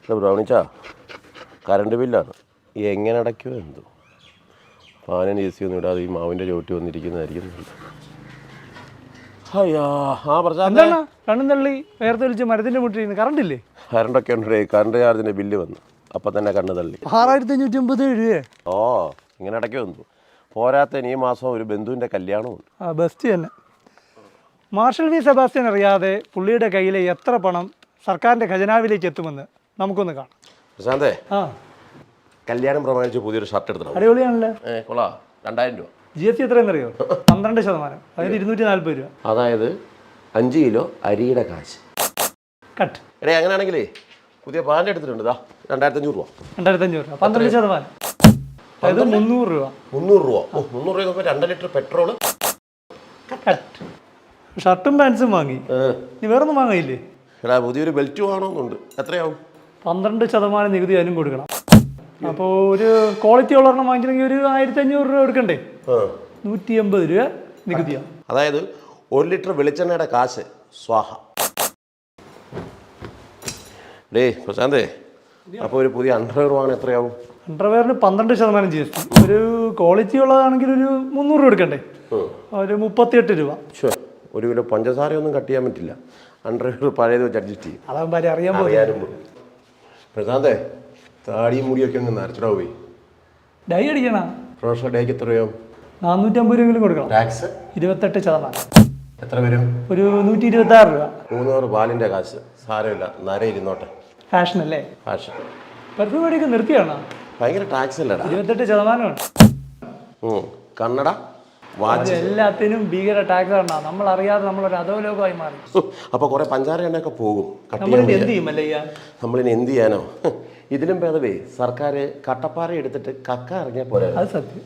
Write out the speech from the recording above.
ബ്രൗണിച്ചാ current ബില്ലാണ് എങ്ങനെ അടയ്ക്കുമോ എന്തോ. ഫാനും എ സി ഒന്നും ഇടാതെ ഈ മാവിൻ്റെ ചോട്ടി വന്നിരിക്കുന്നതായിരിക്കും നല്ലത്. അയ്യാ ആ പ്രസാദ് കണ്ണും തള്ളി വേർത്ത് വിളിച്ച് മരത്തിൻ്റെ മുട്ടിൽ കറണ്ടില്ലേ? കറണ്ടൊക്കെ ഉണ്ട്. കറണ്ട് ചാർജിൻ്റെ ബില്ല് വന്നു. അപ്പം തന്നെ കണ്ണ് തള്ളി. 6550 രൂപയെ. ഓ ഇങ്ങനെ അടയ്ക്കുമോ എന്തോ. പോരാത്തതിന് ഈ മാസം ഒരു ബന്ധുവിൻ്റെ കല്യാണമുണ്ട്. ആ ബെസ്റ്റ് തന്നെ. മാർഷൽ വി സെബാസ്റ്റ്യൻ അറിയാതെ പുള്ളിയുടെ കയ്യിലെ എത്ര പണം സർക്കാരിൻ്റെ ഖജനാവിലേക്ക് എത്തുമെന്ന് നമുക്കൊന്ന് കാണാം. പ്രശാന്തേ, ആ കല്യാണം പ്രമാണിച്ച് പുതിയൊരു ഷർട്ട് എടുത്തിട്ടുണ്ട്. അടിപൊളിയാണല്ലേ? കൊള്ളാം. 2000 രൂപ. GST എത്രയെന്നറിയോ? 12%. അതായത് 240 രൂപ. അതായത് 5 കിലോ അരിയുടെ കാശ് കട്ട്. എടേ അങ്ങനെയാണെങ്കിലേ പുതിയ പാൻ്റ് എടുത്തിട്ടുണ്ട്. 2500 രൂപ. 2500 രൂപ. 12%. അതായത് 300 രൂപ. 300 രൂപ. 300 രൂപ 2 ലിറ്റർ പെട്രോള് കട്ട്. ഷർട്ടും പാൻസും വാങ്ങി. നീ വേറൊന്നും വാങ്ങിയില്ലേ? എടാ പുതിയൊരു ബെൽറ്റ് വാങ്ങണമെന്നുണ്ട്. എത്രയാവും? 12% നികുതി അതിനും കൊടുക്കണം. അപ്പോൾ ഒരു ക്വാളിറ്റി ഉള്ളൊരെണ്ണം വാങ്ങിക്കണമെങ്കിൽ ഒരു 1500 രൂപ എടുക്കണ്ടേ? 180 രൂപ നികുതിയാണ്. അതായത് 1 ലിറ്റർ വെളിച്ചെണ്ണയുടെ കാശ് സ്വാഹ. ഡേ പ്രശാന്തേ, അപ്പോൾ ഒരു പുതിയ അണ്ടർവെയർ വാങ്ങാൻ എത്രയാവും? അണ്ടർവെയറിന് 12% GST. ഒരു ക്വാളിറ്റി ഉള്ളതാണെങ്കിൽ ഒരു 300 രൂപ എടുക്കണ്ടേ? ഒരു 38 രൂപ. ഒരു കിലോ പഞ്ചസാരയൊന്നും കട്ട് ചെയ്യാൻ പറ്റില്ല. അണ്ടർവെയർ പഴയത് വെച്ച് അഡ്ജസ്റ്റ് ചെയ്യും. അതാകുമ്പോൾ അറിയാൻ അറിയാനും. പ്രശാന്തേ, താടിയും മുടിയൊക്കെ ഒന്ന് നരച്ചിടാ പോയി. ഡൈ അടിക്കണ പ്രൊഫഷണൽ ഡേക്ക് എത്രയോ? 450 രൂപയെങ്കിലും കൊടുക്കണം. ടാക്സ് 28%. എത്ര വരും? ഒരു 126 രൂപ. 300 പാലിൻ്റെ കാശ്. സാരമില്ല, നര ഇരുന്നോട്ടെ. ഫാഷൻ അല്ലേ? ഫാഷൻ. പെർഫ്യൂം അടിയൊക്കെ നിർത്തിയാണോ? ഭയങ്കര ടാക്സ് അല്ലടാ. 28%. കണ്ണട വാച്ച് എല്ലാത്തിനും ഭീകര ടാക്സ് ആണ്. നമ്മൾ അറിയാതെ നമ്മളൊരു അധോലോകമായി മാറി. അപ്പോൾ കുറെ പഞ്ചാര എണ്ണയൊക്കെ പോകും. നമ്മളിനി എന്ത് ചെയ്യും അല്ലേ? നമ്മളിനി എന്ത് ചെയ്യാനോ? ഇതിലും ഭേദമേ സർക്കാർ കട്ടപ്പാറ എടുത്തിട്ട് കക്ക ഇറങ്ങിയാൽ പോരാ. അത് സത്യം.